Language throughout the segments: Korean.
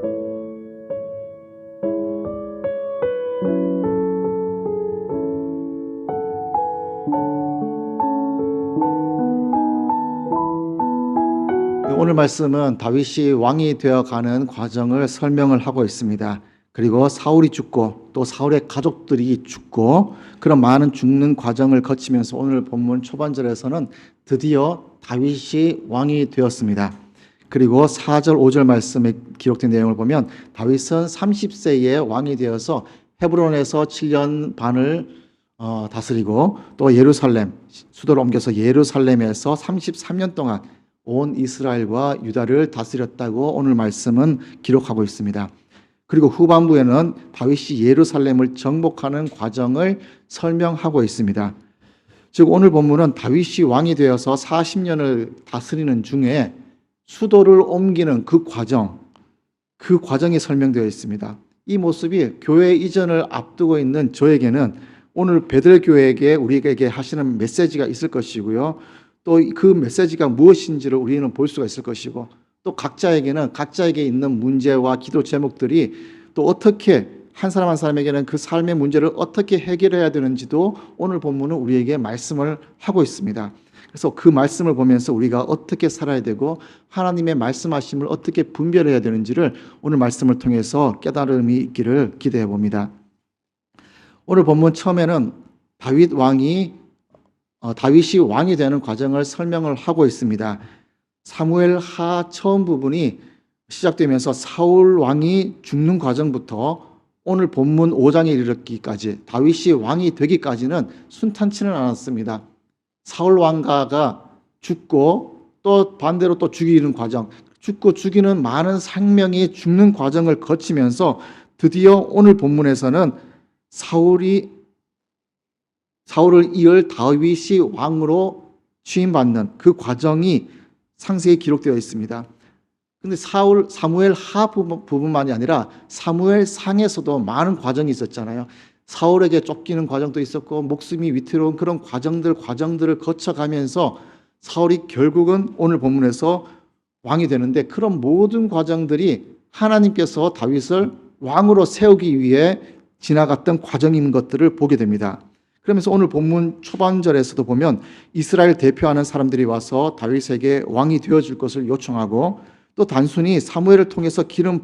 오늘 말씀은 다윗이 왕이 되어가는 과정을 설명을 하고 있습니다. 그리고 사울이 죽고 또 사울의 가족들이 죽고 그런 많은 죽는 과정을 거치면서 오늘 본문 초반절에서는 드디어 다윗이 왕이 되었습니다. 그리고 4절 5절 말씀에 기록된 내용을 보면 다윗은 30세에 왕이 되어서 헤브론에서 7년 반을 다스리고 또 예루살렘 수도를 옮겨서 예루살렘에서 33년 동안 온 이스라엘과 유다를 다스렸다고 오늘 말씀은 기록하고 있습니다. 그리고 후반부에는 다윗이 예루살렘을 정복하는 과정을 설명하고 있습니다. 즉 오늘 본문은 다윗이 왕이 되어서 40년을 다스리는 중에 수도를 옮기는 그 과정이 설명되어 있습니다. 이 모습이 교회 이전을 앞두고 있는 저에게는 오늘 베들교회에게 우리에게 하시는 메시지가 있을 것이고요. 또 그 메시지가 무엇인지를 우리는 볼 수가 있을 것이고 또 각자에게 있는 문제와 기도 제목들이 또 어떻게 한 사람 한 사람에게는 그 삶의 문제를 어떻게 해결해야 되는지도 오늘 본문은 우리에게 말씀을 하고 있습니다. 그래서 그 말씀을 보면서 우리가 어떻게 살아야 되고 하나님의 말씀하심을 어떻게 분별해야 되는지를 오늘 말씀을 통해서 깨달음이 있기를 기대해 봅니다. 오늘 본문 처음에는 다윗이 왕이 되는 과정을 설명을 하고 있습니다. 사무엘 하 처음 부분이 시작되면서 사울 왕이 죽는 과정부터 오늘 본문 5장에 이르기까지 다윗이 왕이 되기까지는 순탄치는 않았습니다. 사울 왕가가 죽고 또 반대로 또 죽이는 과정, 죽고 죽이는 많은 생명이 죽는 과정을 거치면서 드디어 오늘 본문에서는 사울을 이을 다윗이 왕으로 취임받는 그 과정이 상세히 기록되어 있습니다. 근데 사무엘 하 부분만이 아니라 사무엘 상에서도 많은 과정이 있었잖아요. 사울에게 쫓기는 과정도 있었고 목숨이 위태로운 그런 과정들을 거쳐가면서 사울이 결국은 오늘 본문에서 왕이 되는데 그런 모든 과정들이 하나님께서 다윗을 왕으로 세우기 위해 지나갔던 과정인 것들을 보게 됩니다. 그러면서 오늘 본문 초반절에서도 보면 이스라엘 대표하는 사람들이 와서 다윗에게 왕이 되어줄 것을 요청하고 또 단순히 사무엘을 통해서 기름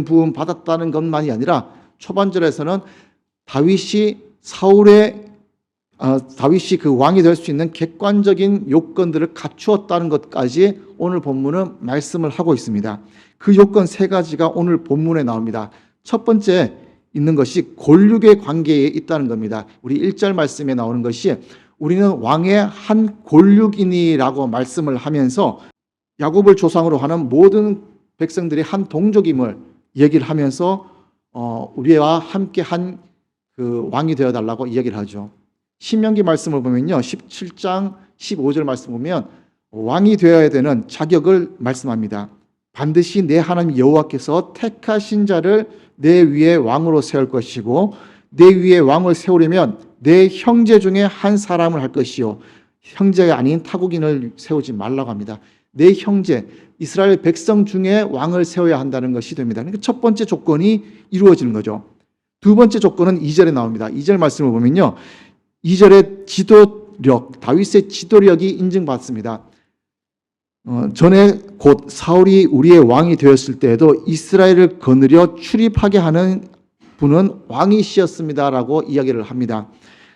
부음 받았다는 것만이 아니라 초반절에서는 다윗이 그 왕이 될 수 있는 객관적인 요건들을 갖추었다는 것까지 오늘 본문은 말씀을 하고 있습니다. 그 요건 3가지가 오늘 본문에 나옵니다. 첫 번째 있는 것이 골육의 관계에 있다는 겁니다. 우리 1절 말씀에 나오는 것이 우리는 왕의 한 골육이니라고 말씀을 하면서 야곱을 조상으로 하는 모든 백성들이 한 동족임을 얘기를 하면서 우리와 함께 한 그 왕이 되어달라고 이야기를 하죠. 신명기 말씀을 보면요, 17장 15절 말씀 보면 왕이 되어야 되는 자격을 말씀합니다. 반드시 내 하나님 여호와께서 택하신 자를 내 위에 왕으로 세울 것이고 내 위에 왕을 세우려면 내 형제 중에 한 사람을 할 것이요 형제가 아닌 타국인을 세우지 말라고 합니다. 내 형제 이스라엘 백성 중에 왕을 세워야 한다는 것이 됩니다. 그러니까 첫 번째 조건이 이루어지는 거죠. 두 번째 조건은 2절에 나옵니다. 2절 말씀을 보면요, 2절에 지도력, 다윗의 지도력이 인증받습니다. 전에 곧 사울이 우리의 왕이 되었을 때에도 이스라엘을 거느려 출입하게 하는 분은 왕이시였습니다라고 이야기를 합니다.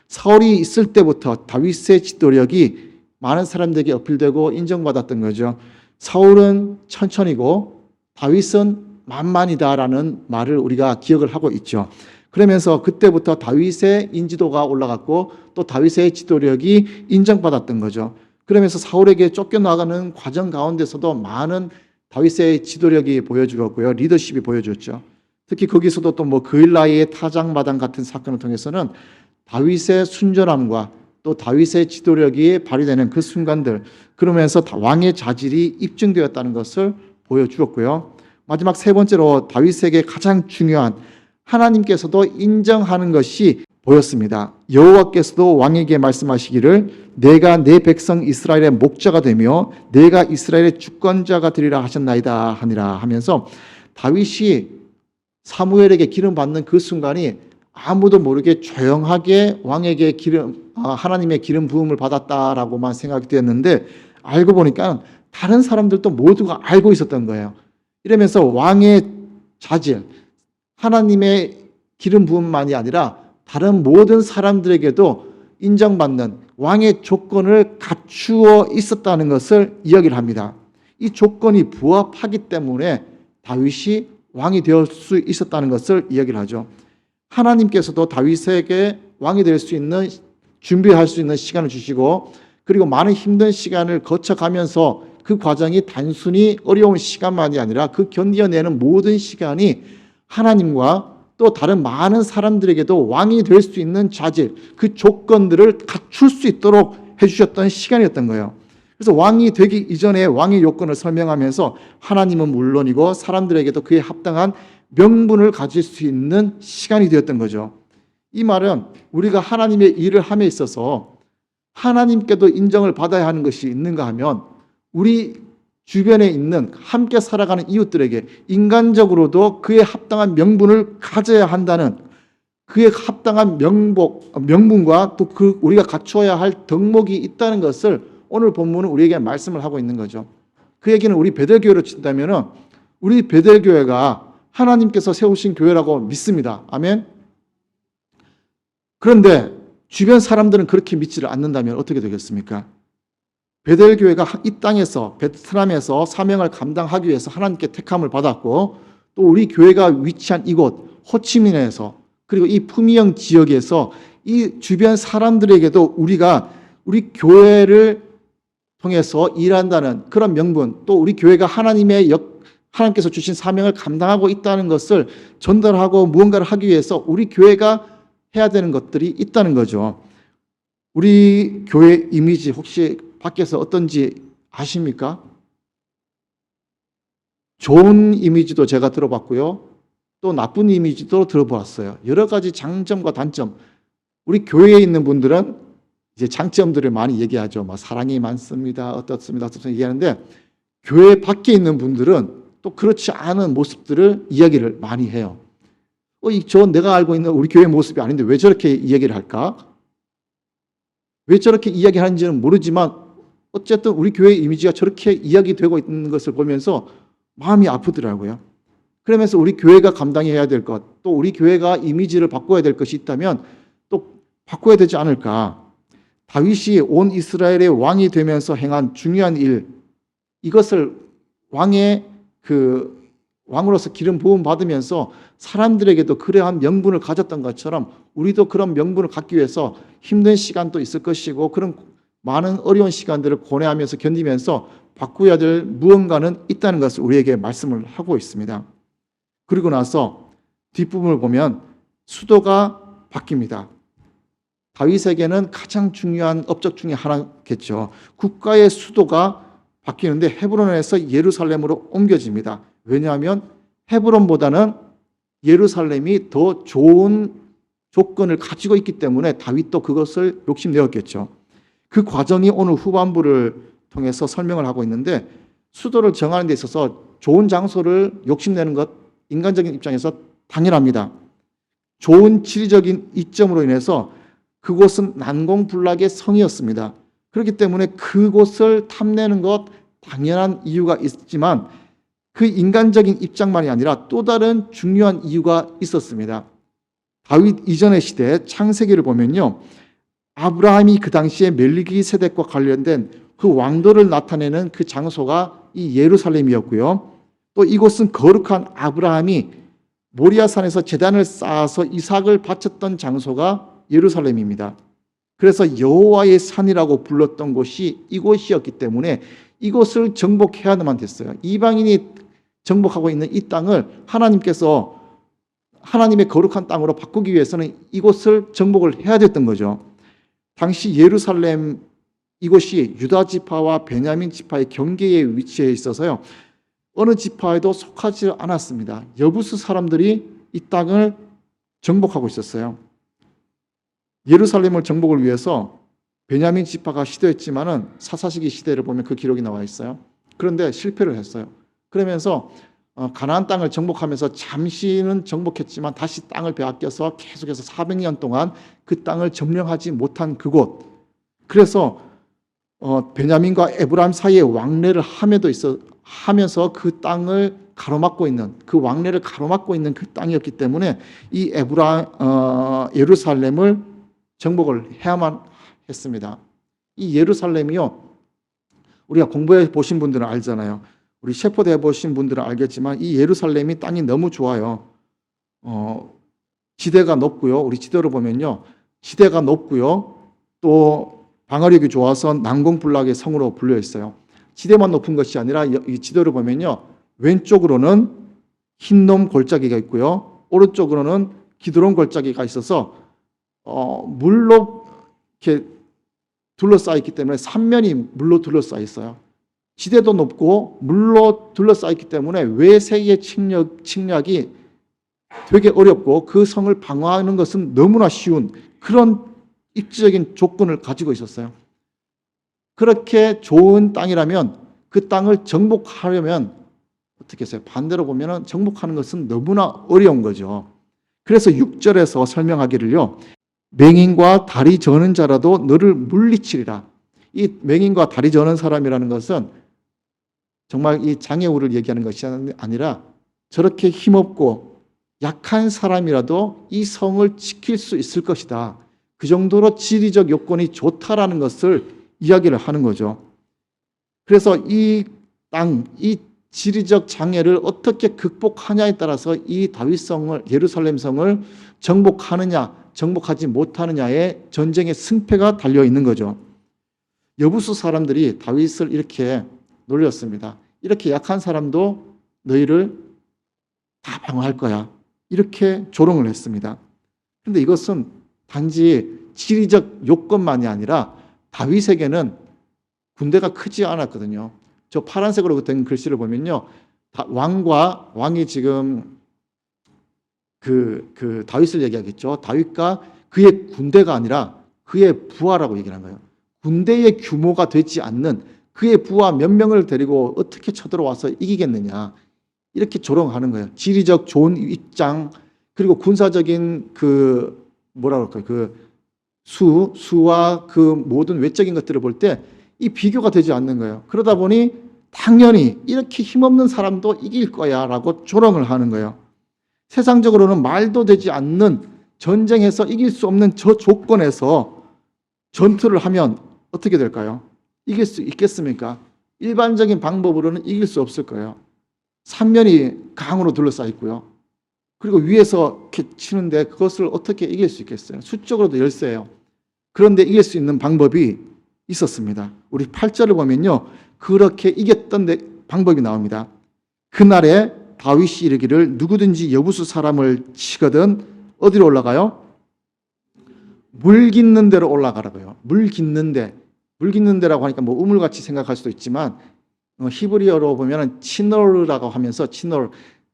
사울이 있을 때부터 다윗의 지도력이 많은 사람들에게 어필되고 인정받았던 거죠. 사울은 천천히고 다윗은 만만이다라는 말을 우리가 기억을 하고 있죠. 그러면서 그때부터 다윗의 인지도가 올라갔고 또 다윗의 지도력이 인정받았던 거죠. 그러면서 사울에게 쫓겨나가는 과정 가운데서도 많은 다윗의 지도력이 보여주었고요. 리더십이 보여줬죠. 특히 거기서도 또 그일라이의 타작마당 같은 사건을 통해서는 다윗의 순전함과 또 다윗의 지도력이 발휘되는 그 순간들, 그러면서 왕의 자질이 입증되었다는 것을 보여주었고요. 마지막 3번째로 다윗에게 가장 중요한 하나님께서도 인정하는 것이 보였습니다. 여호와께서도 왕에게 말씀하시기를 내가 내 백성 이스라엘의 목자가 되며 내가 이스라엘의 주권자가 되리라 하셨나이다 하니라 하면서 다윗이 사무엘에게 기름 받는 그 순간이 아무도 모르게 조용하게 왕에게 하나님의 기름 부음을 받았다라고만 생각이 되었는데, 알고 보니까 다른 사람들도 모두가 알고 있었던 거예요. 이러면서 왕의 자질, 하나님의 기름 부음만이 아니라 다른 모든 사람들에게도 인정받는 왕의 조건을 갖추어 있었다는 것을 이야기를 합니다. 이 조건이 부합하기 때문에 다윗이 왕이 될 수 있었다는 것을 이야기를 하죠. 하나님께서도 다윗에게 왕이 될 수 있는, 준비할 수 있는 시간을 주시고, 그리고 많은 힘든 시간을 거쳐가면서 그 과정이 단순히 어려운 시간만이 아니라 그 견뎌내는 모든 시간이 하나님과 또 다른 많은 사람들에게도 왕이 될 수 있는 자질, 그 조건들을 갖출 수 있도록 해주셨던 시간이었던 거예요. 그래서 왕이 되기 이전에 왕의 요건을 설명하면서 하나님은 물론이고 사람들에게도 그에 합당한 명분을 가질 수 있는 시간이 되었던 거죠. 이 말은 우리가 하나님의 일을 함에 있어서 하나님께도 인정을 받아야 하는 것이 있는가 하면, 우리 주변에 있는 함께 살아가는 이웃들에게 인간적으로도 그에 합당한 명분을 가져야 한다는, 그에 합당한 명분과 또 우리가 갖추어야 할 덕목이 있다는 것을 오늘 본문은 우리에게 말씀을 하고 있는 거죠. 그 얘기는 우리 베델교회로 친다면 우리 베델교회가 하나님께서 세우신 교회라고 믿습니다. 아멘. 그런데 주변 사람들은 그렇게 믿지를 않는다면 어떻게 되겠습니까? 베델교회가 이 땅에서, 베트남에서 사명을 감당하기 위해서 하나님께 택함을 받았고, 또 우리 교회가 위치한 이곳 호치민에서, 그리고 이 푸미영 지역에서 이 주변 사람들에게도 우리 교회를 통해서 일한다는 그런 명분, 또 우리 교회가 하나님께서 주신 사명을 감당하고 있다는 것을 전달하고 무언가를 하기 위해서 우리 교회가 해야 되는 것들이 있다는 거죠. 우리 교회 이미지 혹시 밖에서 어떤지 아십니까? 좋은 이미지도 제가 들어봤고요, 또 나쁜 이미지도 들어보았어요. 여러 가지 장점과 단점. 우리 교회에 있는 분들은 이제 장점들을 많이 얘기하죠. 사랑이 많습니다, 어떻습니다 얘기하는데, 교회 밖에 있는 분들은 또 그렇지 않은 모습들을 이야기를 많이 해요. 저 내가 알고 있는 우리 교회 모습이 아닌데 왜 저렇게 이야기를 할까? 왜 저렇게 이야기하는지는 모르지만 어쨌든 우리 교회의 이미지가 저렇게 이야기되고 있는 것을 보면서 마음이 아프더라고요. 그러면서 우리 교회가 감당해야 될 것, 또 우리 교회가 이미지를 바꿔야 될 것이 있다면 또 바꿔야 되지 않을까? 다윗이 온 이스라엘의 왕이 되면서 행한 중요한 일, 이것을 왕으로서 기름 부음 받으면서 사람들에게도 그러한 명분을 가졌던 것처럼 우리도 그런 명분을 갖기 위해서 힘든 시간도 있을 것이고, 그런 많은 어려운 시간들을 고뇌하면서 견디면서 바꾸어야 될 무언가는 있다는 것을 우리에게 말씀을 하고 있습니다. 그리고 나서 뒷부분을 보면 수도가 바뀝니다. 다윗에게는 가장 중요한 업적 중에 하나겠죠. 국가의 수도가 바뀌는데 헤브론에서 예루살렘으로 옮겨집니다. 왜냐하면 헤브론보다는 예루살렘이 더 좋은 조건을 가지고 있기 때문에 다윗도 그것을 욕심내었겠죠. 그 과정이 오늘 후반부를 통해서 설명을 하고 있는데, 수도를 정하는 데 있어서 좋은 장소를 욕심내는 것, 인간적인 입장에서 당연합니다. 좋은 지리적인 이점으로 인해서 그곳은 난공불락의 성이었습니다. 그렇기 때문에 그곳을 탐내는 것 당연한 이유가 있지만, 그 인간적인 입장만이 아니라 또 다른 중요한 이유가 있었습니다. 다윗 이전의 시대 창세기를 보면요, 아브라함이 그 당시에 멜기세덱과 관련된 그 왕도를 나타내는 그 장소가 이 예루살렘이었고요, 또 이곳은 거룩한 아브라함이 모리아산에서 제단을 쌓아서 이삭을 바쳤던 장소가 예루살렘입니다. 그래서 여호와의 산이라고 불렀던 곳이 이곳이었기 때문에 이곳을 정복해야만 됐어요. 이방인이 정복하고 있는 이 땅을 하나님께서 하나님의 거룩한 땅으로 바꾸기 위해서는 이곳을 정복을 해야 됐던 거죠. 당시 예루살렘 이곳이 유다 지파와 베냐민 지파의 경계에 위치해 있어서요, 어느 지파에도 속하지 않았습니다. 여부수 사람들이 이 땅을 정복하고 있었어요. 예루살렘을 정복을 위해서 베냐민 지파가 시도했지만은 사사시기 시대를 보면 그 기록이 나와 있어요. 그런데 실패를 했어요. 그러면서 가나안 땅을 정복하면서 잠시는 정복했지만 다시 땅을 빼앗겨서 계속해서 400년 동안 그 땅을 점령하지 못한 그곳. 그래서 베냐민과 에브라임 사이에 왕래를 하면서 그 땅을 가로막고 있는, 그 왕래를 가로막고 있는 그 땅이었기 때문에 이 예루살렘을 정복을 해야만 했습니다. 이 예루살렘이요, 우리가 공부해 보신 분들은 알잖아요. 우리 셰퍼드 해보신 분들은 알겠지만 이 예루살렘이 땅이 너무 좋아요. 지대가 높고요. 우리 지도를 보면요, 지대가 높고요, 또 방어력이 좋아서 난공불락의 성으로 불려 있어요. 지대만 높은 것이 아니라 이 지도를 보면요, 왼쪽으로는 흰놈 골짜기가 있고요, 오른쪽으로는 기드론 골짜기가 있어서 물로 이렇게 둘러싸여 있기 때문에 삼면이 물로 둘러싸여 있어요. 지대도 높고 물로 둘러싸여 있기 때문에 외세의 침략이 되게 어렵고 그 성을 방어하는 것은 너무나 쉬운 그런 입지적인 조건을 가지고 있었어요. 그렇게 좋은 땅이라면 그 땅을 정복하려면 어떻게 했어요? 반대로 보면 정복하는 것은 너무나 어려운 거죠. 그래서 6절에서 설명하기를요, 맹인과 다리 저는 자라도 너를 물리치리라. 이 맹인과 다리 저는 사람이라는 것은 정말 이 장애우를 얘기하는 것이 아니라 저렇게 힘없고 약한 사람이라도 이 성을 지킬 수 있을 것이다. 그 정도로 지리적 요건이 좋다라는 것을 이야기를 하는 거죠. 그래서 이 땅, 이 지리적 장애를 어떻게 극복하냐에 따라서 이 다윗성을, 예루살렘 성을 정복하느냐, 정복하지 못하느냐의 전쟁의 승패가 달려 있는 거죠. 여부수 사람들이 다윗을 이렇게 놀렸습니다. 이렇게 약한 사람도 너희를 다 방어할 거야. 이렇게 조롱을 했습니다. 그런데 이것은 단지 지리적 요건만이 아니라 다윗에게는 군대가 크지 않았거든요. 저 파란색으로 된 글씨를 보면요, 왕이 지금 그 다윗을 얘기하겠죠. 다윗과 그의 군대가 아니라 그의 부하라고 얘기를 한 거예요. 군대의 규모가 되지 않는 그의 부하 몇 명을 데리고 어떻게 쳐들어와서 이기겠느냐, 이렇게 조롱하는 거예요. 지리적 좋은 입장, 그리고 군사적인 뭐라 그럴까요? 수와 그 모든 외적인 것들을 볼 때 이 비교가 되지 않는 거예요. 그러다 보니 당연히 이렇게 힘없는 사람도 이길 거야 라고 조롱을 하는 거예요. 세상적으로는 말도 되지 않는, 전쟁에서 이길 수 없는 저 조건에서 전투를 하면 어떻게 될까요? 이길 수 있겠습니까? 일반적인 방법으로는 이길 수 없을 거예요. 삼면이 강으로 둘러싸여 있고요. 그리고 위에서 이렇게 치는데 그것을 어떻게 이길 수 있겠어요? 수적으로도 열세예요. 그런데 이길 수 있는 방법이 있었습니다. 우리 8절을 보면요, 그렇게 이겼던 방법이 나옵니다. 그날에 다윗이 이르기를 누구든지 여부수 사람을 치거든 어디로 올라가요? 물 깃는 데로 올라가라고요. 물 깃는 데라고 하니까 뭐 우물같이 생각할 수도 있지만 히브리어로 보면 치노르라고 하면서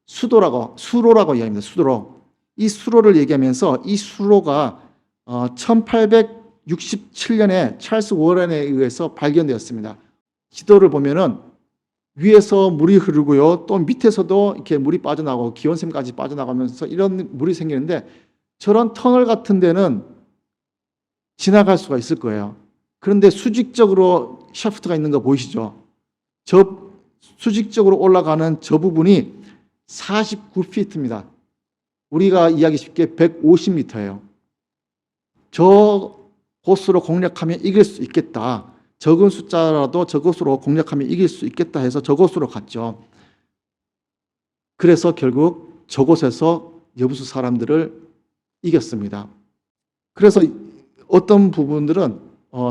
수로라고 이야기합니다. 수로. 이 수로를 얘기하면서 이 수로가 1867년에 찰스 워런에 의해서 발견되었습니다. 지도를 보면은 위에서 물이 흐르고요, 또 밑에서도 이렇게 물이 빠져나가고 기원샘까지 빠져나가면서 이런 물이 생기는데 저런 터널 같은 데는 지나갈 수가 있을 거예요. 그런데 수직적으로 샤프트가 있는 거 보이시죠? 저 수직적으로 올라가는 저 부분이 49피트입니다. 우리가 이야기 쉽게 150m예요. 저 곳으로 공략하면 이길 수 있겠다. 적은 숫자라도 저곳으로 공략하면 이길 수 있겠다 해서 저곳으로 갔죠. 그래서 결국 저곳에서 여부수 사람들을 이겼습니다. 그래서 어떤 부분들은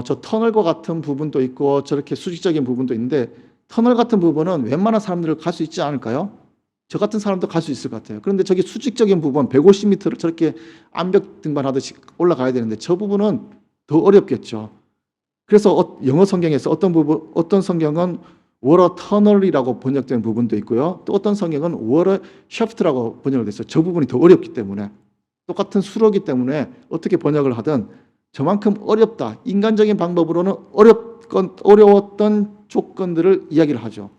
저 터널과 같은 부분도 있고 저렇게 수직적인 부분도 있는데 터널 같은 부분은 웬만한 사람들을 갈 수 있지 않을까요? 저 같은 사람도 갈 수 있을 것 같아요. 그런데 저기 수직적인 부분 150m를 저렇게 암벽 등반하듯이 올라가야 되는데 저 부분은 더 어렵겠죠. 그래서 영어 성경에서 어떤 성경은 워터 터널이라고 번역된 부분도 있고요. 또 어떤 성경은 워터 샤프트라고 번역을 됐어요. 저 부분이 더 어렵기 때문에. 똑같은 수로기 때문에 어떻게 번역을 하든 저만큼 어렵다. 인간적인 방법으로는 어려웠던 조건들을 이야기를 하죠.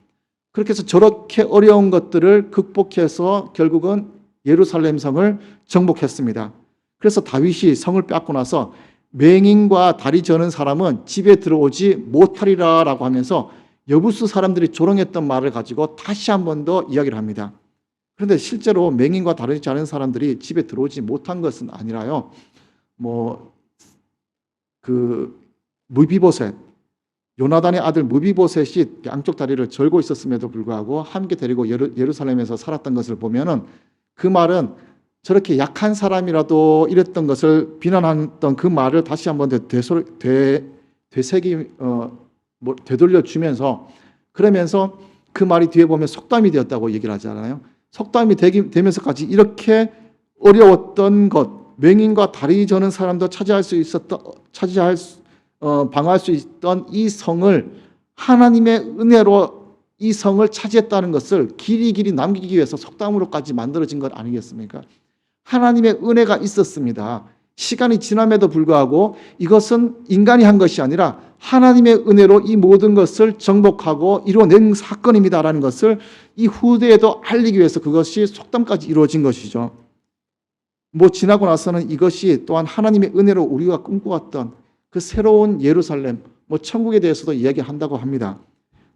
그렇게 해서 저렇게 어려운 것들을 극복해서 결국은 예루살렘 성을 정복했습니다. 그래서 다윗이 성을 빼앗고 나서 맹인과 다리 저는 사람은 집에 들어오지 못하리라 라고 하면서 여부수 사람들이 조롱했던 말을 가지고 다시 한 번 더 이야기를 합니다. 그런데 실제로 맹인과 다리 저는 사람들이 집에 들어오지 못한 것은 아니라요. 무비보셋, 요나단의 아들 무비보셋이 양쪽 다리를 절고 있었음에도 불구하고 함께 데리고 예루살렘에서 살았던 것을 보면은 그 말은 저렇게 약한 사람이라도 이랬던 것을 비난했던 그 말을 다시 한번 되돌려 주면서 그러면서 그 말이 뒤에 보면 속담이 되었다고 얘기를 하잖아요. 속담이 되면서까지 이렇게 어려웠던 것, 맹인과 다리 저는 사람도 방어할 수 있던 이 성을 하나님의 은혜로 이 성을 차지했다는 것을 길이 남기기 위해서 속담으로까지 만들어진 것 아니겠습니까? 하나님의 은혜가 있었습니다. 시간이 지남에도 불구하고 이것은 인간이 한 것이 아니라 하나님의 은혜로 이 모든 것을 정복하고 이루어낸 사건입니다라는 것을 이 후대에도 알리기 위해서 그것이 속담까지 이루어진 것이죠. 지나고 나서는 이것이 또한 하나님의 은혜로 우리가 꿈꿔왔던 그 새로운 예루살렘, 천국에 대해서도 이야기한다고 합니다.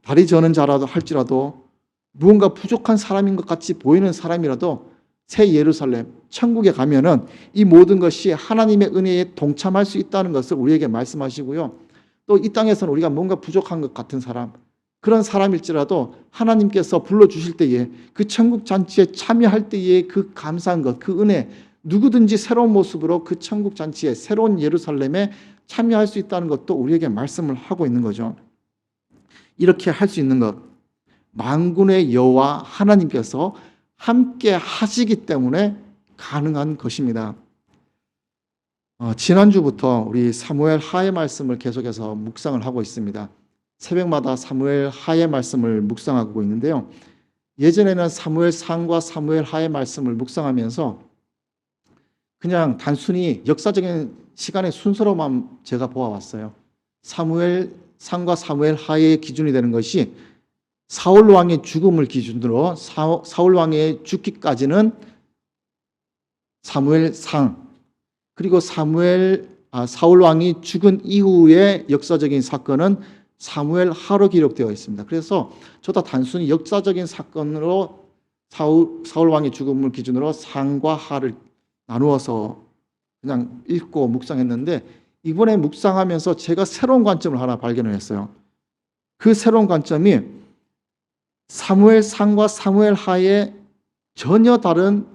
다리 저는 자라도 할지라도 무언가 부족한 사람인 것 같이 보이는 사람이라도 새 예루살렘, 천국에 가면은 이 모든 것이 하나님의 은혜에 동참할 수 있다는 것을 우리에게 말씀하시고요. 또 이 땅에서는 우리가 뭔가 부족한 것 같은 사람, 그런 사람일지라도 하나님께서 불러주실 때에 그 천국 잔치에 참여할 때에 그 감사한 것, 그 은혜, 누구든지 새로운 모습으로 그 천국 잔치에 새로운 예루살렘에 참여할 수 있다는 것도 우리에게 말씀을 하고 있는 거죠. 이렇게 할 수 있는 것, 만군의 여호와 하나님께서 함께 하시기 때문에 가능한 것입니다. 지난주부터 우리 사무엘 하의 말씀을 계속해서 묵상을 하고 있습니다. 새벽마다 사무엘 하의 말씀을 묵상하고 있는데요. 예전에는 사무엘 상과 사무엘 하의 말씀을 묵상하면서 그냥 단순히 역사적인 시간의 순서로만 제가 보아왔어요. 사무엘 상과 사무엘 하의 기준이 되는 것이 사울 왕의 죽음을 기준으로 사울 왕의 죽기까지는 사무엘 상, 그리고 사울 왕이 죽은 이후의 역사적인 사건은 사무엘 하로 기록되어 있습니다. 그래서 저도 단순히 역사적인 사건으로 사울 왕의 죽음을 기준으로 상과 하를 나누어서 그냥 읽고 묵상했는데 이번에 묵상하면서 제가 새로운 관점을 하나 발견을 했어요. 그 새로운 관점이 사무엘 상과 사무엘 하에 전혀 다른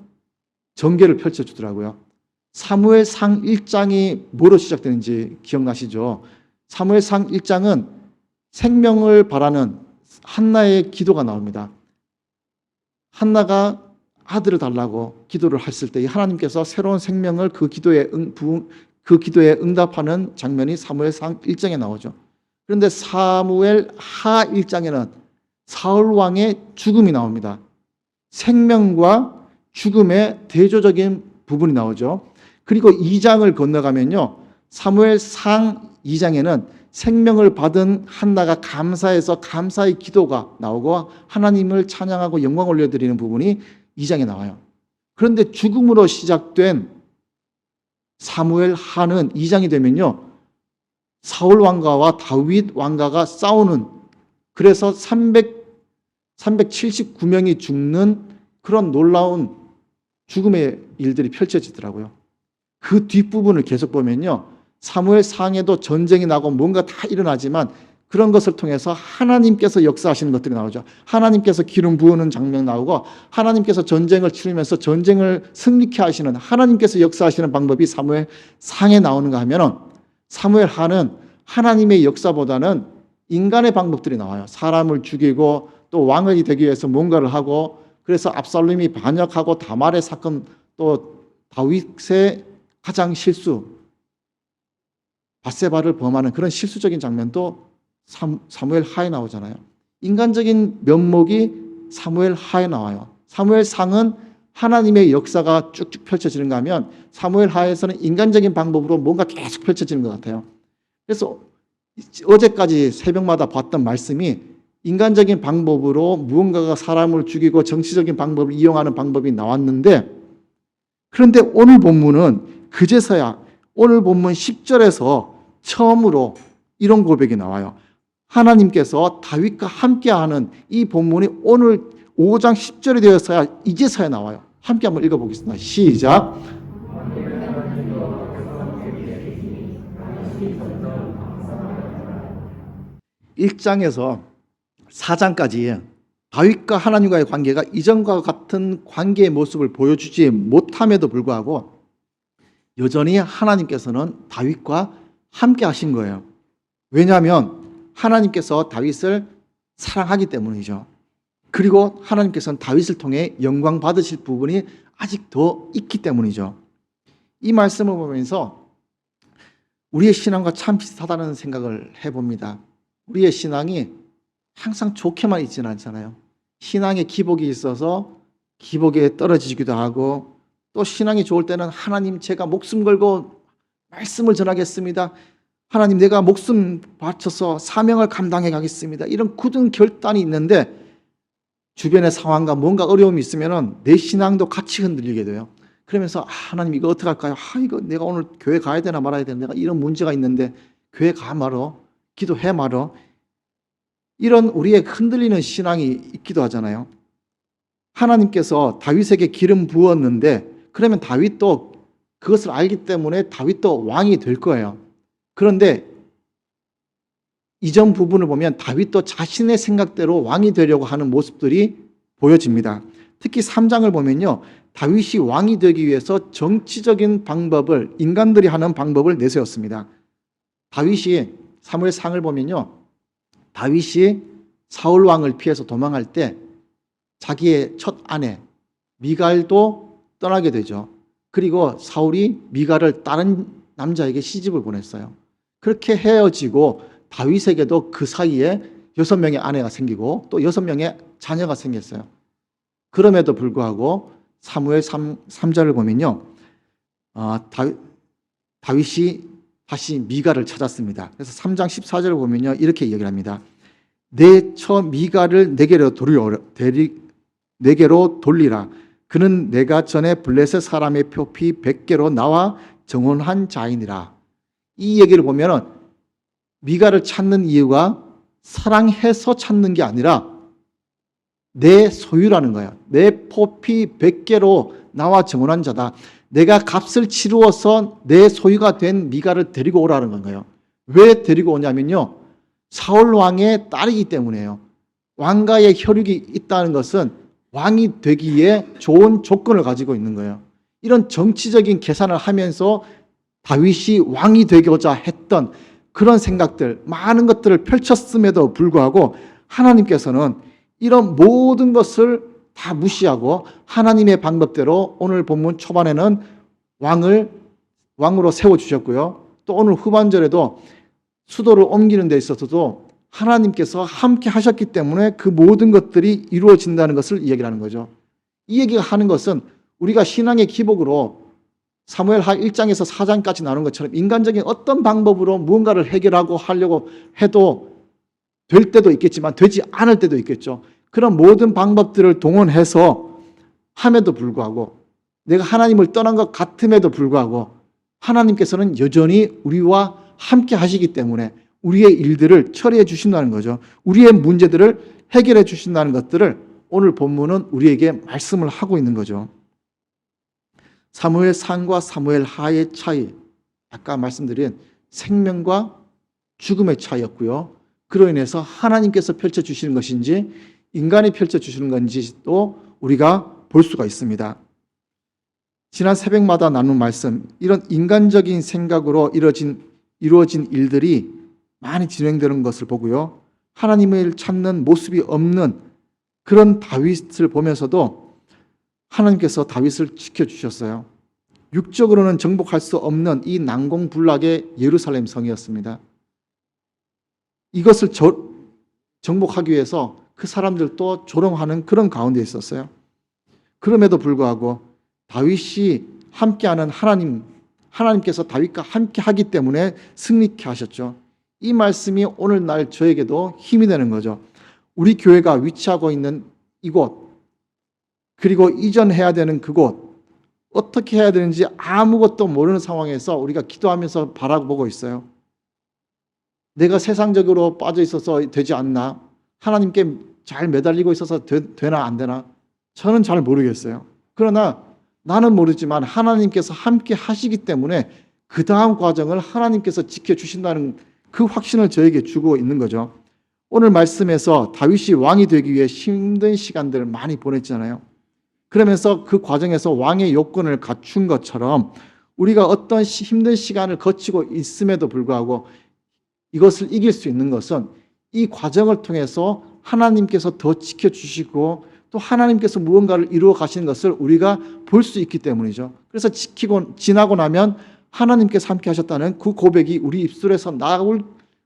전개를 펼쳐주더라고요. 사무엘 상 1장이 뭐로 시작되는지 기억나시죠? 사무엘 상 1장은 생명을 바라는 한나의 기도가 나옵니다. 한나가 아들을 달라고 기도를 했을 때 하나님께서 새로운 생명을 그 기도에 응답하는 장면이 사무엘상 1장에 나오죠. 그런데 사무엘 하 1장에는 사울 왕의 죽음이 나옵니다. 생명과 죽음의 대조적인 부분이 나오죠. 그리고 2장을 건너가면요. 사무엘상 2장에는 생명을 받은 한나가 감사해서 감사의 기도가 나오고 하나님을 찬양하고 영광 올려드리는 부분이 2장에 나와요. 그런데 죽음으로 시작된 사무엘 하는 2장이 되면요. 사울 왕가와 다윗 왕가가 싸우는, 그래서 379명이 죽는 그런 놀라운 죽음의 일들이 펼쳐지더라고요. 그 뒷부분을 계속 보면요. 사무엘 상에도 전쟁이 나고 뭔가 다 일어나지만 그런 것을 통해서 하나님께서 역사하시는 것들이 나오죠. 하나님께서 기름 부으는 장면 나오고 하나님께서 전쟁을 치르면서 전쟁을 승리케 하시는 하나님께서 역사하시는 방법이 사무엘 상에 나오는가 하면은 사무엘 하는 하나님의 역사보다는 인간의 방법들이 나와요. 사람을 죽이고 또 왕이 되기 위해서 뭔가를 하고 그래서 압살롬이 반역하고 다말의 사건 또 다윗의 가장 실수 밧세바를 범하는 그런 실수적인 장면도 사무엘 하에 나오잖아요. 인간적인 면목이 사무엘 하에 나와요. 사무엘 상은 하나님의 역사가 쭉쭉 펼쳐지는가 하면 사무엘 하에서는 인간적인 방법으로 뭔가 계속 펼쳐지는 것 같아요. 그래서 어제까지 새벽마다 봤던 말씀이 인간적인 방법으로 무언가가 사람을 죽이고 정치적인 방법을 이용하는 방법이 나왔는데, 그런데 오늘 본문은 그제서야 오늘 본문 10절에서 처음으로 이런 고백이 나와요. 하나님께서 다윗과 함께하는 이 본문이 오늘 5장 10절이 되어서야 이제서야 나와요. 함께 한번 읽어보겠습니다. 시작. 1장에서 4장까지 다윗과 하나님과의 관계가 이전과 같은 관계의 모습을 보여주지 못함에도 불구하고 여전히 하나님께서는 다윗과 함께 하신 거예요. 왜냐하면 하나님께서 다윗을 사랑하기 때문이죠. 그리고 하나님께서는 다윗을 통해 영광 받으실 부분이 아직 더 있기 때문이죠. 이 말씀을 보면서 우리의 신앙과 참 비슷하다는 생각을 해봅니다. 우리의 신앙이 항상 좋게만 있지는 않잖아요. 신앙에 기복이 있어서 기복에 떨어지기도 하고, 또 신앙이 좋을 때는 하나님 제가 목숨 걸고 말씀을 전하겠습니다. 하나님 내가 목숨 바쳐서 사명을 감당해 가겠습니다. 이런 굳은 결단이 있는데 주변의 상황과 뭔가 어려움이 있으면 내 신앙도 같이 흔들리게 돼요. 그러면서 하나님 이거 어떻게 할까요? 이거 내가 오늘 교회 가야 되나 말아야 되나, 내가 이런 문제가 있는데 교회 가 말어, 기도해 말어. 이런 우리의 흔들리는 신앙이 있기도 하잖아요. 하나님께서 다윗에게 기름 부었는데, 그러면 다윗도 그것을 알기 때문에 다윗도 왕이 될 거예요. 그런데 이전 부분을 보면 다윗도 자신의 생각대로 왕이 되려고 하는 모습들이 보여집니다. 특히 3장을 보면요, 다윗이 왕이 되기 위해서 정치적인 방법을, 인간들이 하는 방법을 내세웠습니다. 다윗이 사무엘상을 보면요, 다윗이 사울 왕을 피해서 도망할 때 자기의 첫 아내 미갈도 떠나게 되죠. 그리고 사울이 미갈을 다른 남자에게 시집을 보냈어요. 그렇게 헤어지고 다윗에게도 그 사이에 6명의 아내가 생기고 또 6명의 자녀가 생겼어요. 그럼에도 불구하고 사무엘 3장을 보면요, 다윗이 다시 미갈을 찾았습니다. 그래서 3장 14절을 보면요, 이렇게 얘기를 합니다. 내 처 미갈을 내게로 돌리라. 그는 내가 전에 블레셋 사람의 표피 100개로 나와 정혼한 자이니라. 이 얘기를 보면 미갈을 찾는 이유가 사랑해서 찾는 게 아니라 내 소유라는 거예요. 내 포피 100개로 나와 정혼한 자다. 내가 값을 치루어서 내 소유가 된 미갈을 데리고 오라는 건가요? 왜 데리고 오냐면요, 사울 왕의 딸이기 때문에요. 왕가의 혈육이 있다는 것은 왕이 되기에 좋은 조건을 가지고 있는 거예요. 이런 정치적인 계산을 하면서 다윗이 왕이 되고자 했던 그런 생각들, 많은 것들을 펼쳤음에도 불구하고 하나님께서는 이런 모든 것을 다 무시하고 하나님의 방법대로 오늘 본문 초반에는 왕으로 세워주셨고요. 또 오늘 후반절에도 수도를 옮기는 데 있어서도 하나님께서 함께 하셨기 때문에 그 모든 것들이 이루어진다는 것을 이야기하는 거죠. 이 얘기가 하는 것은 우리가 신앙의 기복으로 사무엘하 1장에서 4장까지 나눈 것처럼 인간적인 어떤 방법으로 무언가를 해결하고 하려고 해도 될 때도 있겠지만 되지 않을 때도 있겠죠. 그런 모든 방법들을 동원해서 함에도 불구하고, 내가 하나님을 떠난 것 같음에도 불구하고 하나님께서는 여전히 우리와 함께 하시기 때문에 우리의 일들을 처리해 주신다는 거죠. 우리의 문제들을 해결해 주신다는 것들을 오늘 본문은 우리에게 말씀을 하고 있는 거죠. 사무엘상과 사무엘하의 차이, 아까 말씀드린 생명과 죽음의 차이였고요. 그로 인해서 하나님께서 펼쳐주시는 것인지 인간이 펼쳐주시는 건지도 우리가 볼 수가 있습니다. 지난 새벽마다 나눈 말씀, 이런 인간적인 생각으로 이루어진 일들이 많이 진행되는 것을 보고요, 하나님을 찾는 모습이 없는 그런 다윗을 보면서도 하나님께서 다윗을 지켜주셨어요. 육적으로는 정복할 수 없는 이 난공불락의 예루살렘 성이었습니다. 이것을 정복하기 위해서 그 사람들도 조롱하는 그런 가운데 있었어요. 그럼에도 불구하고 다윗이 함께하는 하나님께서 다윗과 함께하기 때문에 승리케 하셨죠. 이 말씀이 오늘날 저에게도 힘이 되는 거죠. 우리 교회가 위치하고 있는 이곳, 그리고 이전해야 되는 그곳, 어떻게 해야 되는지 아무것도 모르는 상황에서 우리가 기도하면서 바라보고 있어요. 내가 세상적으로 빠져 있어서 되지 않나? 하나님께 잘 매달리고 있어서 되나 안 되나? 저는 잘 모르겠어요. 그러나 나는 모르지만 하나님께서 함께 하시기 때문에 그 다음 과정을 하나님께서 지켜주신다는 그 확신을 저에게 주고 있는 거죠. 오늘 말씀에서 다윗이 왕이 되기 위해 힘든 시간들을 많이 보냈잖아요. 그러면서 그 과정에서 왕의 요건을 갖춘 것처럼 우리가 어떤 힘든 시간을 거치고 있음에도 불구하고 이것을 이길 수 있는 것은 이 과정을 통해서 하나님께서 더 지켜주시고 또 하나님께서 무언가를 이루어 가시는 것을 우리가 볼 수 있기 때문이죠. 그래서 지나고 나면 하나님께서 함께 하셨다는 그 고백이 우리 입술에서 나올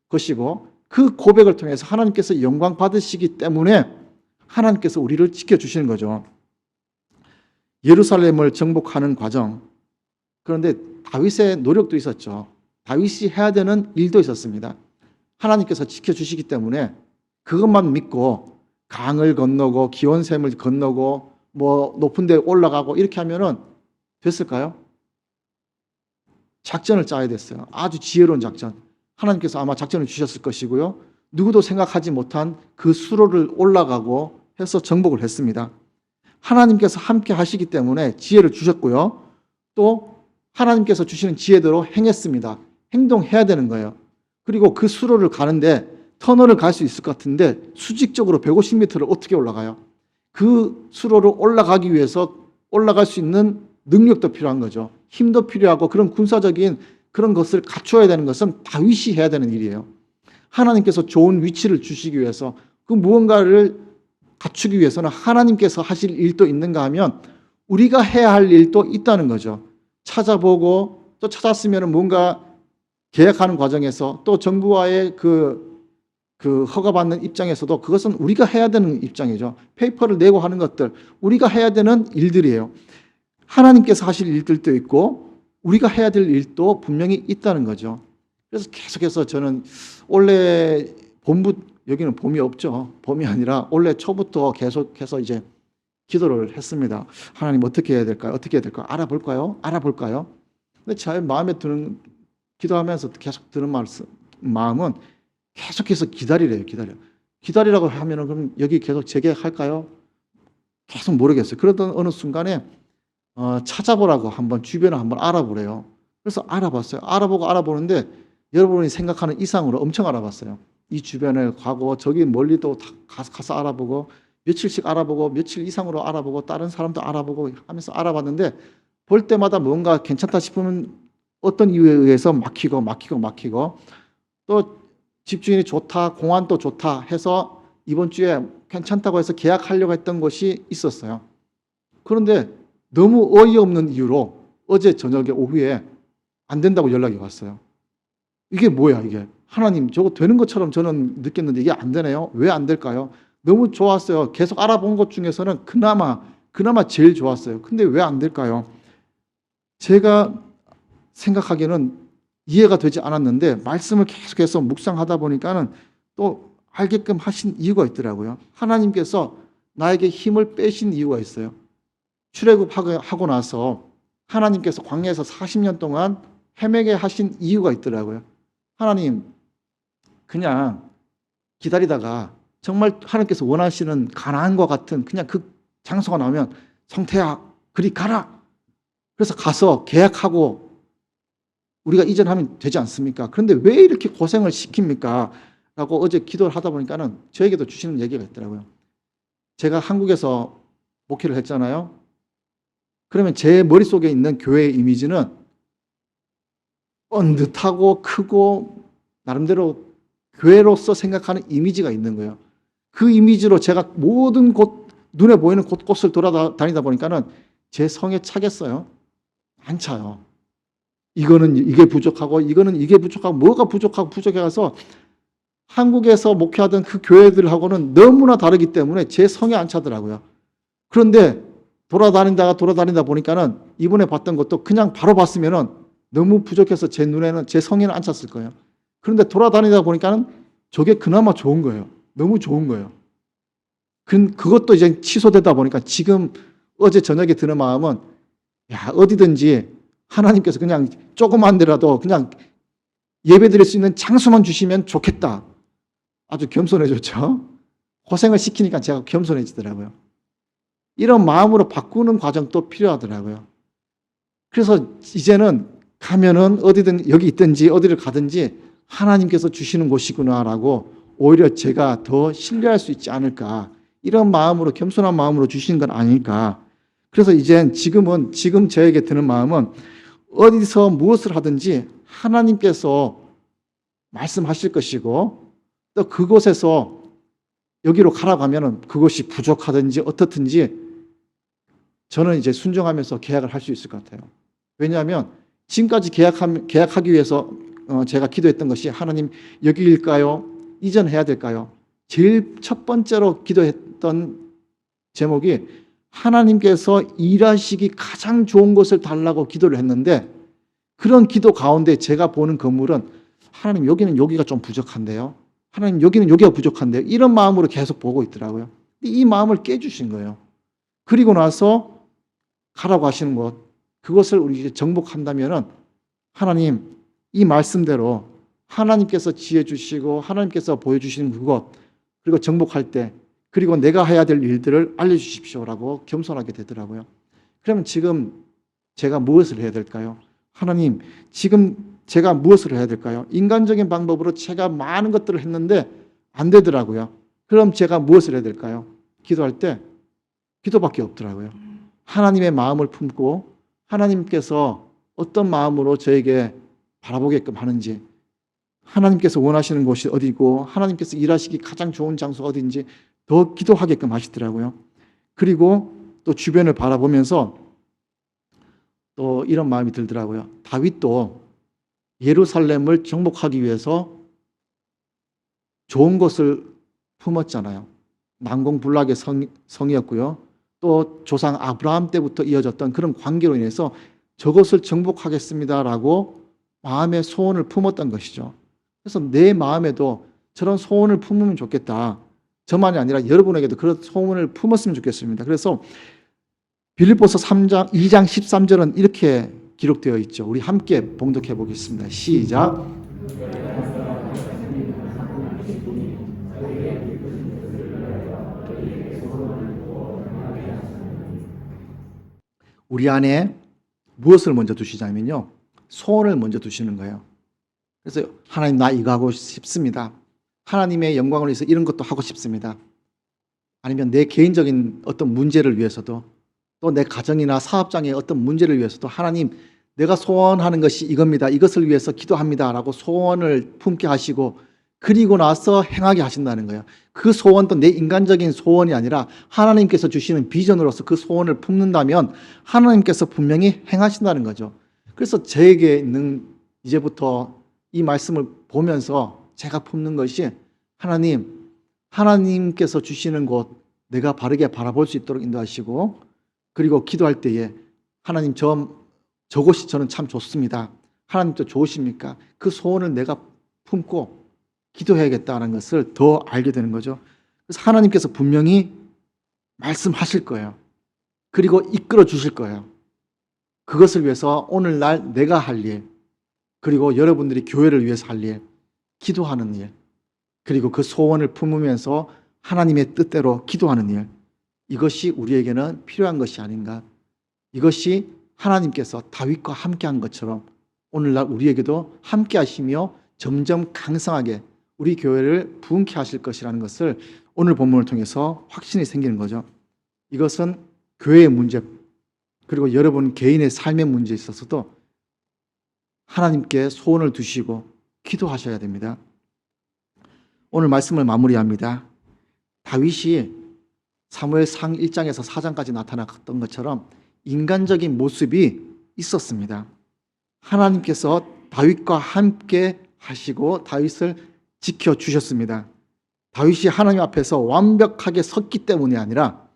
것이고 그 고백을 통해서 하나님께서 영광 받으시기 때문에 하나님께서 우리를 지켜주시는 거죠. 예루살렘을 정복하는 과정. 그런데 다윗의 노력도 있었죠. 다윗이 해야 되는 일도 있었습니다. 하나님께서 지켜주시기 때문에 그것만 믿고 강을 건너고 기온샘을 건너고 뭐 높은 데 올라가고 이렇게 하면은 됐을까요? 작전을 짜야 됐어요. 아주 지혜로운 작전. 하나님께서 아마 작전을 주셨을 것이고요. 누구도 생각하지 못한 그 수로를 올라가고 해서 정복을 했습니다. 하나님께서 함께 하시기 때문에 지혜를 주셨고요. 또 하나님께서 주시는 지혜대로 행했습니다. 행동해야 되는 거예요. 그리고 그 수로를 가는데 터널을 갈 수 있을 것 같은데 수직적으로 150m를 어떻게 올라가요? 그 수로를 올라가기 위해서 올라갈 수 있는 능력도 필요한 거죠. 힘도 필요하고 그런 군사적인 그런 것을 갖춰야 되는 것은 다윗이 해야 되는 일이에요. 하나님께서 좋은 위치를 주시기 위해서 그 무언가를 갖추기 위해서는 하나님께서 하실 일도 있는가 하면 우리가 해야 할 일도 있다는 거죠. 찾아보고 또 찾았으면 뭔가 계약하는 과정에서 또 정부와의 그 허가받는 입장에서도 그것은 우리가 해야 되는 입장이죠. 페이퍼를 내고 하는 것들 우리가 해야 되는 일들이에요. 하나님께서 하실 일들도 있고 우리가 해야 될 일도 분명히 있다는 거죠. 그래서 계속해서 저는 원래 여기는 봄이 없죠. 봄이 아니라 원래 초부터 계속해서 이제 기도를 했습니다. 하나님 어떻게 해야 될까요? 어떻게 해야 될까요? 알아볼까요? 근데 제 마음에 드는 기도하면서 계속 드는 마음은 계속해서 기다리래요. 기다리라고 하면은 그럼 여기 계속 재계할까요? 계속 모르겠어요. 그러던 어느 순간에 찾아보라고 주변을 한번 알아보래요. 그래서 알아봤어요. 알아보는데 여러분이 생각하는 이상으로 엄청 알아봤어요. 이 주변을 가고 저기 멀리도 가서 알아보고 며칠씩 알아보고 며칠 이상으로 알아보고 다른 사람도 알아보고 하면서 알아봤는데 볼 때마다 뭔가 괜찮다 싶으면 어떤 이유에 의해서 막히고 또 집주인이 좋다, 공안도 좋다 해서 이번 주에 괜찮다고 해서 계약하려고 했던 것이 있었어요. 그런데 너무 어이없는 이유로 어제 저녁에 오후에 안 된다고 연락이 왔어요. 이게 뭐야 이게. 하나님 저거 되는 것처럼 저는 느꼈는데 이게 안 되네요. 왜 안 될까요? 너무 좋았어요. 계속 알아본 것 중에서는 그나마 제일 좋았어요. 근데 왜 안 될까요? 제가 생각하기에는 이해가 되지 않았는데 말씀을 계속해서 묵상하다 보니까는 또 알게끔 하신 이유가 있더라고요. 하나님께서 나에게 힘을 빼신 이유가 있어요. 출애굽하고 나서 하나님께서 광야에서 40년 동안 헤매게 하신 이유가 있더라고요. 하나님 그냥 기다리다가 정말 하나님께서 원하시는 가나안과 같은 그냥 그 장소가 나오면 성태야 그리 가라. 그래서 가서 계약하고 우리가 이전하면 되지 않습니까? 그런데 왜 이렇게 고생을 시킵니까? 라고 어제 기도를 하다 보니까는 저에게도 주시는 얘기가 있더라고요. 제가 한국에서 목회를 했잖아요. 그러면 제 머릿속에 있는 교회의 이미지는 번듯하고 크고 나름대로 교회로서 생각하는 이미지가 있는 거예요. 그 이미지로 제가 모든 곳 눈에 보이는 곳곳을 돌아다니다 보니까는 제 성에 차겠어요? 안 차요. 이거는 이게 부족하고 이거는 이게 부족하고 뭐가 부족해가서 한국에서 목회하던 그 교회들하고는 너무나 다르기 때문에 제 성에 안 차더라고요. 그런데 돌아다니다 보니까는 이번에 봤던 것도 그냥 바로 봤으면은 너무 부족해서 제 눈에는 제 성에는 안 찼을 거예요. 그런데 돌아다니다 보니까는 저게 그나마 좋은 거예요. 너무 좋은 거예요. 그것도 이제 취소되다 보니까 지금 어제 저녁에 드는 마음은 야, 어디든지 하나님께서 그냥 조그만 데라도 그냥 예배 드릴 수 있는 장소만 주시면 좋겠다. 아주 겸손해졌죠. 고생을 시키니까 제가 겸손해지더라고요. 이런 마음으로 바꾸는 과정도 필요하더라고요. 그래서 이제는 가면은 어디든 여기 있든지 어디를 가든지 하나님께서 주시는 곳이구나라고 오히려 제가 더 신뢰할 수 있지 않을까. 이런 마음으로 겸손한 마음으로 주시는 건 아닐까. 그래서 이젠 지금 저에게 드는 마음은 어디서 무엇을 하든지 하나님께서 말씀하실 것이고 또 그곳에서 여기로 가라고 하면은 그것이 부족하든지 어떻든지 저는 이제 순종하면서 계약을 할 수 있을 것 같아요. 왜냐하면 지금까지 계약하기 위해서 제가 기도했던 것이 하나님 여기일까요? 이전해야 될까요? 제일 첫 번째로 기도했던 제목이 하나님께서 일하시기 가장 좋은 것을 달라고 기도를 했는데 그런 기도 가운데 제가 보는 건물은 하나님 여기는 여기가 좀 부족한데요. 하나님 여기는 여기가 부족한데요. 이런 마음으로 계속 보고 있더라고요. 이 마음을 깨주신 거예요. 그리고 나서 가라고 하시는 곳 그것을 우리 이제 정복한다면은 하나님 이 말씀대로 하나님께서 지혜 주시고 하나님께서 보여주시는 그것 그리고 정복할 때 그리고 내가 해야 될 일들을 알려주십시오라고 겸손하게 되더라고요. 그러면 지금 제가 무엇을 해야 될까요? 하나님 지금 제가 무엇을 해야 될까요? 인간적인 방법으로 제가 많은 것들을 했는데 안 되더라고요. 그럼 제가 무엇을 해야 될까요? 기도할 때 기도밖에 없더라고요. 하나님의 마음을 품고 하나님께서 어떤 마음으로 저에게 바라보게끔 하는지 하나님께서 원하시는 곳이 어디고 하나님께서 일하시기 가장 좋은 장소가 어딘지 더 기도하게끔 하시더라고요. 그리고 또 주변을 바라보면서 또 이런 마음이 들더라고요. 다윗도 예루살렘을 정복하기 위해서 좋은 것을 품었잖아요. 난공불락의 성이었고요. 또 조상 아브라함 때부터 이어졌던 그런 관계로 인해서 저것을 정복하겠습니다라고 마음의 소원을 품었던 것이죠. 그래서 내 마음에도 저런 소원을 품으면 좋겠다. 저만이 아니라 여러분에게도 그런 소원을 품었으면 좋겠습니다. 그래서 빌립보서 2장 13절은 이렇게 기록되어 있죠. 우리 함께 봉독해 보겠습니다. 시작. 우리 안에 무엇을 먼저 두시자면요. 소원을 먼저 두시는 거예요. 그래서 하나님 나 이거 하고 싶습니다. 하나님의 영광을 위해서 이런 것도 하고 싶습니다. 아니면 내 개인적인 어떤 문제를 위해서도 또 내 가정이나 사업장의 어떤 문제를 위해서도 하나님 내가 소원하는 것이 이겁니다. 이것을 위해서 기도합니다. 라고 소원을 품게 하시고 그리고 나서 행하게 하신다는 거예요. 그 소원도 내 인간적인 소원이 아니라 하나님께서 주시는 비전으로서 그 소원을 품는다면 하나님께서 분명히 행하신다는 거죠. 그래서 저에게 있는 이제부터 이 말씀을 보면서 제가 품는 것이 하나님께서 주시는 곳 내가 바르게 바라볼 수 있도록 인도하시고 그리고 기도할 때에 하나님 저곳이 저는 참 좋습니다. 하나님도 좋으십니까? 그 소원을 내가 품고 기도해야겠다는 것을 더 알게 되는 거죠. 그래서 하나님께서 분명히 말씀하실 거예요. 그리고 이끌어 주실 거예요. 그것을 위해서 오늘날 내가 할 일, 그리고 여러분들이 교회를 위해서 할 일, 기도하는 일, 그리고 그 소원을 품으면서 하나님의 뜻대로 기도하는 일, 이것이 우리에게는 필요한 것이 아닌가. 이것이 하나님께서 다윗과 함께한 것처럼 오늘날 우리에게도 함께 하시며 점점 강성하게 우리 교회를 부흥케 하실 것이라는 것을 오늘 본문을 통해서 확신이 생기는 거죠. 이것은 교회의 문제 그리고 여러분 개인의 삶의 문제에 있어서도 하나님께 소원을 두시고 기도하셔야 됩니다. 오늘 말씀을 마무리합니다. 다윗이 사무엘상 1장에서 4장까지 나타났던 것처럼 인간적인 모습이 있었습니다. 하나님께서 다윗과 함께 하시고 다윗을 지켜주셨습니다. 다윗이 하나님 앞에서 완벽하게 섰기 때문이 아니라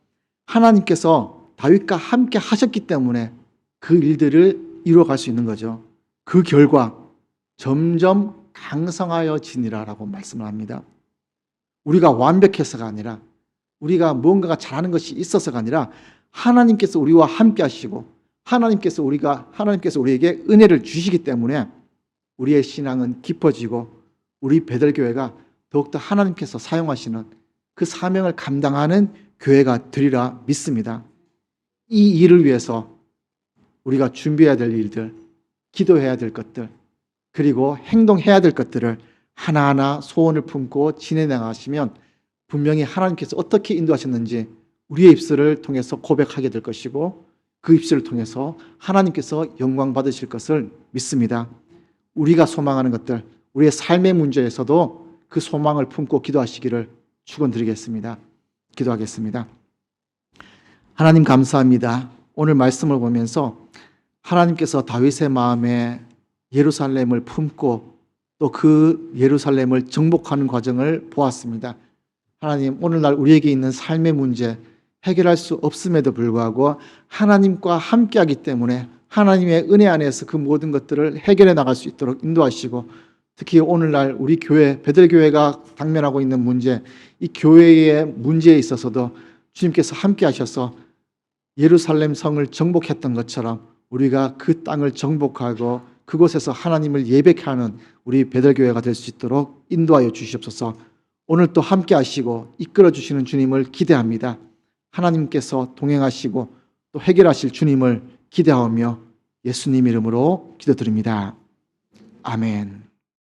하나님께서 다윗과 함께 하셨기 때문에 그 일들을 이루어갈 수 있는 거죠. 그 결과 점점 강성하여지니라라고 말씀을 합니다. 우리가 완벽해서가 아니라 우리가 무언가가 잘하는 것이 있어서가 아니라 하나님께서 우리와 함께 하시고 하나님께서 우리에게 은혜를 주시기 때문에 우리의 신앙은 깊어지고 우리 베들교회가 더욱더 하나님께서 사용하시는 그 사명을 감당하는 교회가 되리라 믿습니다. 이 일을 위해서 우리가 준비해야 될 일들, 기도해야 될 것들, 그리고 행동해야 될 것들을 하나하나 소원을 품고 진행하시면 분명히 하나님께서 어떻게 인도하셨는지 우리의 입술을 통해서 고백하게 될 것이고 그 입술을 통해서 하나님께서 영광 받으실 것을 믿습니다. 우리가 소망하는 것들, 우리의 삶의 문제에서도 그 소망을 품고 기도하시기를 축원드리겠습니다. 기도하겠습니다. 하나님 감사합니다. 오늘 말씀을 보면서 하나님께서 다윗의 마음에 예루살렘을 품고 또 그 예루살렘을 정복하는 과정을 보았습니다. 하나님, 오늘날 우리에게 있는 삶의 문제 해결할 수 없음에도 불구하고 하나님과 함께하기 때문에 하나님의 은혜 안에서 그 모든 것들을 해결해 나갈 수 있도록 인도하시고, 특히 오늘날 우리 교회, 베들교회가 당면하고 있는 문제, 이 교회의 문제에 있어서도 주님께서 함께 하셔서 예루살렘 성을 정복했던 것처럼 우리가 그 땅을 정복하고 그곳에서 하나님을 예배하는 우리 베들교회가 될 수 있도록 인도하여 주시옵소서. 오늘 또 함께 하시고 이끌어 주시는 주님을 기대합니다. 하나님께서 동행하시고 또 해결하실 주님을 기대하며 예수님 이름으로 기도드립니다. 아멘.